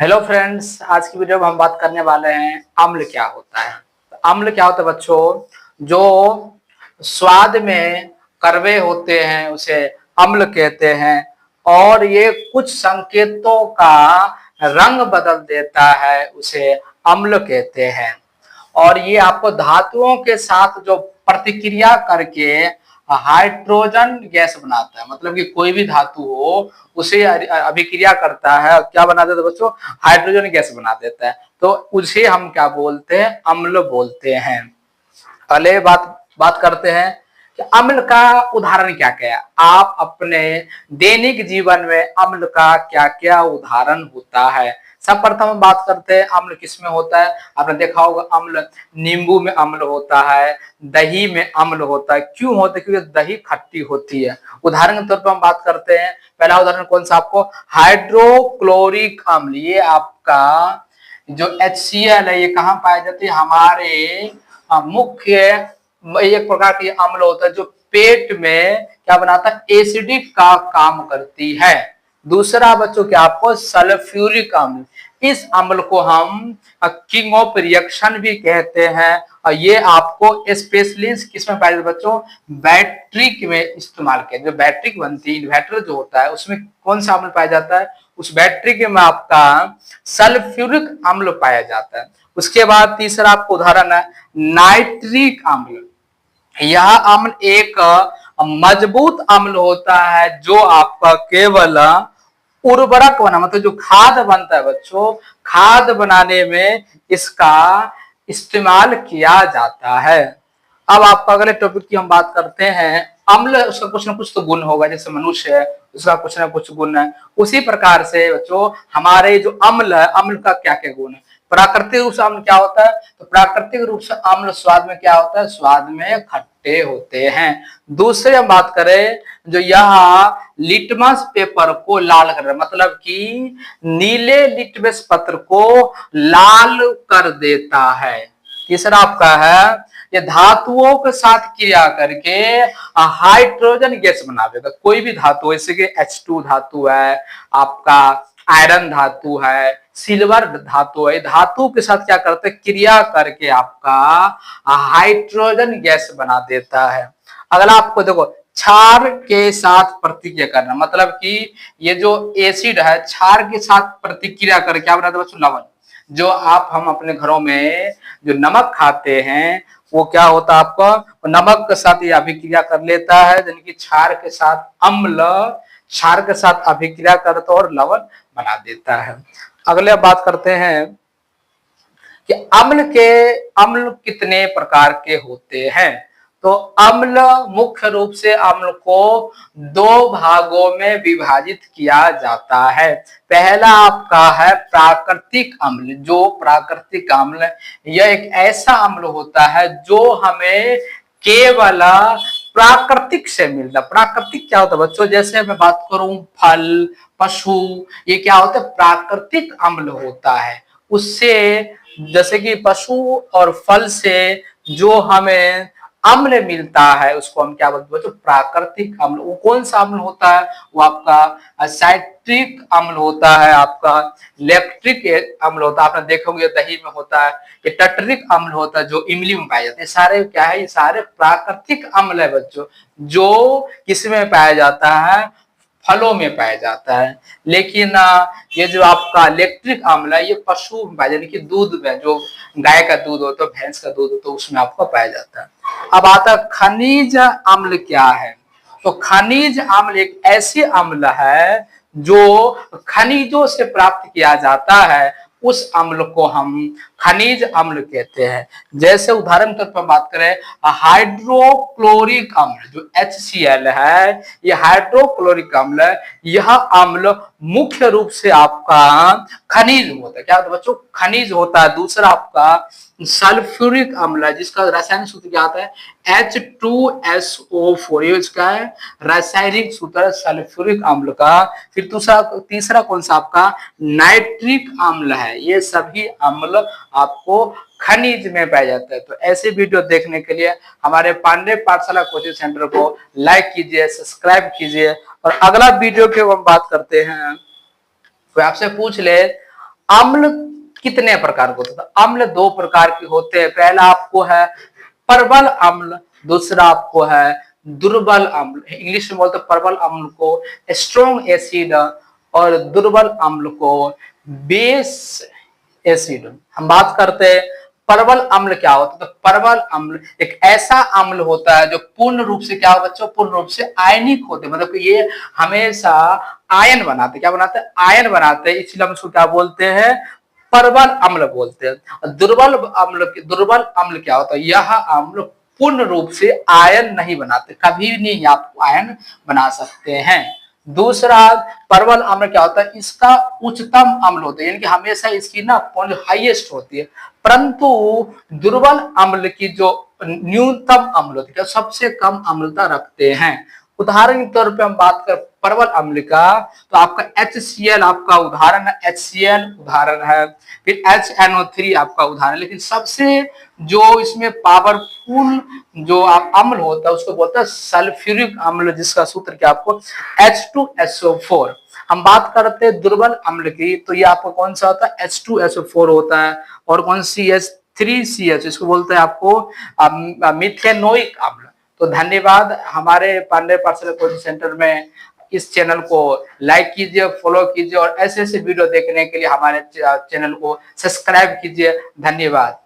Hello friends, आज की video में हम बात करने वाले हैं अम्ल क्या होता है। अम्ल क्या होता है बच्चों? जो स्वाद में कड़वे होते हैं उसे अम्ल कहते हैं और ये कुछ संकेतों का रंग बदल देता है उसे अम्ल कहते हैं। और ये आपको धातुओं के साथ जो प्रतिक्रिया करके हाइड्रोजन गैस बनाता है, मतलब कि कोई भी धातु हो उसे अभिक्रिया करता है और क्या बना देता है बच्चों? हाइड्रोजन गैस बना देता है। तो उसे हम क्या बोलते हैं? अम्ल बोलते हैं। पहले बात करते हैं कि अम्ल का उदाहरण क्या क्या है। आप अपने दैनिक जीवन में अम्ल का क्या क्या उदाहरण होता है। सब प्रथम हम बात करते हैं अम्ल किसमें होता है। आपने देखा होगा अम्ल नींबू में अम्ल होता है, दही में अम्ल होता है। क्यों होता है? क्योंकि दही खट्टी होती है। उदाहरण के तौर पर हम बात करते हैं, पहला उदाहरण कौन सा आपको? हाइड्रोक्लोरिक अम्ल। ये आपका जो HCl है ये कहाँ पाया जाती है? हमारे मुख्य एक प्रकार की अम्ल होता है जो पेट में क्या बनाता है? एसिडिक का काम करती है। दूसरा बच्चों क्या आपको? सल्फ्यूरिक अम्ल। इस अम्ल को हम किंग ऑफ रिएक्शन भी कहते हैं और ये आपको स्पेशली किसमें पाया जाता है बच्चों? बैटरी में इस्तेमाल किया। जो बैटरी बनती है, इन्वर्टर जो होता है, उसमें कौन सा अम्ल पाया जाता है? उस बैटरी के में आपका सल्फ्यूरिक अम्ल पाया जाता है। उसके बाद तीसरा आपको उदाहरण है नाइट्रिक अम्ल। यह अम्ल एक मजबूत अम्ल होता है जो आपका केवल उर्वरक बना, मतलब जो खाद बनता है बच्चों, खाद बनाने में इसका इस्तेमाल किया जाता है। अब आपका अगले टॉपिक की हम बात करते हैं। अम्ल उसका कुछ ना कुछ तो गुण होगा, जैसे मनुष्य है उसका कुछ ना कुछ गुण है। उसी प्रकार से बच्चों हमारे जो अम्ल है, अम्ल का क्या क्या गुण है। प्राकृतिक रूप से अम्ल क्या होता है? तो प्राकृतिक रूप से अम्ल स्वाद में क्या होता है? स्वाद में खट्टे होते हैं। दूसरे हम बात करें, जो यह लिटमस पेपर को लाल कर रहा है, मतलब कि नीले लिटमस पत्र को लाल कर देता है। तीसरा आपका है ये धातुओं के साथ क्रिया करके हाइड्रोजन गैस बना देगा। कोई भी धातु जैसे कि H2 धातु है, आपका आयरन धातु है, सिल्वर धातु है, धातु के साथ क्या करते हैं? क्रिया करके आपका हाइड्रोजन गैस बना देता है। अगला आपको देखो क्षार के साथ प्रतिक्रिया करना, मतलब कि ये जो एसिड है क्षार के साथ प्रतिक्रिया करके क्या बनाता है बच्चों? लवण। जो हम अपने घरों में जो नमक खाते हैं वो क्या होता है आपका? नमक के साथ ये अभिक्रिया कर लेता है, यानी कि क्षार के साथ अम्ल क्षार के साथ अभिक्रिया करता और लवण बना देता है। अगले बात करते हैं कि अम्ल कितने प्रकार के होते हैं। तो अम्ल मुख्य रूप से अम्ल को दो भागों में विभाजित किया जाता है। पहला आपका है प्राकृतिक अम्ल। जो प्राकृतिक अम्ल यह एक ऐसा अम्ल होता है जो हमें केवल प्राकृतिक से मिलता। प्राकृतिक क्या होता है बच्चों? जैसे मैं बात करूं फल, पशु, ये क्या होता है? प्राकृतिक अम्ल होता है। उससे जैसे कि पशु और फल से जो हमें अम्ल मिलता है उसको हम क्या बोलते हैं बच्चों? प्राकृतिक अम्ल। वो कौन सा अम्ल होता है? वो आपका साइट्रिक अम्ल होता है, आपका लैक्टिक अम्ल होता है। आपने देखोगे दही में होता है। ये टटरिक अम्ल होता है जो इमली में पाया जाता है। सारे क्या है? ये सारे प्राकृतिक अम्ल है बच्चों, जो किसमें पाया जाता है? फलों में पाया जाता है। लेकिन ये जो आपका इलेक्ट्रिक अम्ल है ये पशु में पाया जाता है, कि दूध में, जो गाय का दूध होता है, भैंस का दूध होता है, उसमें आपको पाया जाता है। अब आता है खनिज अम्ल क्या है। तो खनिज अम्ल एक ऐसी अम्ल है जो खनिजों से प्राप्त किया जाता है, उस अम्ल को हम खनिज अम्ल कहते हैं। जैसे उदाहरण के तौर पर बात करें हाइड्रोक्लोरिक अम्ल, जो HCl है, ये हाइड्रोक्लोरिक अम्ल है। यह अम्ल मुख्य रूप से आपका खनिज होता है। क्या होता है बच्चों? खनिज होता है। दूसरा आपका सल्फ्यूरिक अम्ल है, जिसका रासायनिक सूत्र क्या आता है? H2SO4। ये इसका है रासायनिक सूत्र सल्फ्यूरिक अम्ल का। फिर तीसरा कौन सा आपका? नाइट्रिक अम्ल है। ये सभी अम्ल आपको खनिज में पाया जाता है। तो ऐसे वीडियो देखने के लिए हमारे पांडे पाठशाला कोचिंग सेंटर को लाइक कीजिए, सब्सक्राइब कीजिए। और अगला वीडियो के हम बात करते हैं, कोई आपसे पूछ ले अम्ल कितने प्रकार के होते हैं? तो अम्ल दो प्रकार के होते हैं। पहला आपको है प्रबल अम्ल, दूसरा आपको है दुर्बल अम्ल। इंग्लिश में बोलते हैं प्रबल अम्ल को स्ट्रॉन्ग एसिड और दुर्बल अम्ल को बेस एसिड। हम बात करते हैं प्रबल अम्ल क्या होता है। तो प्रबल अम्ल एक ऐसा अम्ल होता है जो पूर्ण रूप से क्या हो बच्चों, पूर्ण रूप से आयनिक होते हैं, मतलब कि ये हमेशा आयन बनाते, क्या बनाते हैं, आयन बनाते हैं, इसलिए हम इसको क्या बोलते हैं, प्रबल अम्ल बोलते हैं। दुर्बल अम्ल क्या होता है, यह अम्ल पूर्ण रूप से आयन नहीं बनाते, कभी नहीं आप आयन बना सकते हैं। दूसरा प्रबल अम्ल क्या होता है, इसका उच्चतम अम्ल होता है, यानी कि हमेशा इसकी ना हाईएस्ट होती है, परंतु दुर्बल अम्ल की जो न्यूनतम अम्ल होती है, सबसे कम अम्लता रखते हैं। उदाहरण के तौर पे हम बात कर प्रबल अम्ल का, तो आपका HCl आपका उदाहरण है, HCl उदाहरण है, फिर HNO3 आपका उदाहरण। लेकिन सबसे जो इसमें पावरफुल जो आप अम्ल होता है उसको बोलते हैं सल्फ्यूरिक अम्ल, जिसका सूत्र क्या आपको H2SO4। हम बात करते हैं दुर्बल अम्ल की, तो ये आपको कौन सा होता है, H2SO4 होता है, और कौन सी H3CH, इसको बोलते हैं आपको मिथेनोइक अम्ल। तो धन्यवाद। हमारे पांडे पाठशाला कोचिंग सेंटर में इस चैनल को लाइक कीजिए, फॉलो कीजिए, और ऐसे ऐसे वीडियो देखने के लिए हमारे चैनल को सब्सक्राइब कीजिए। धन्यवाद।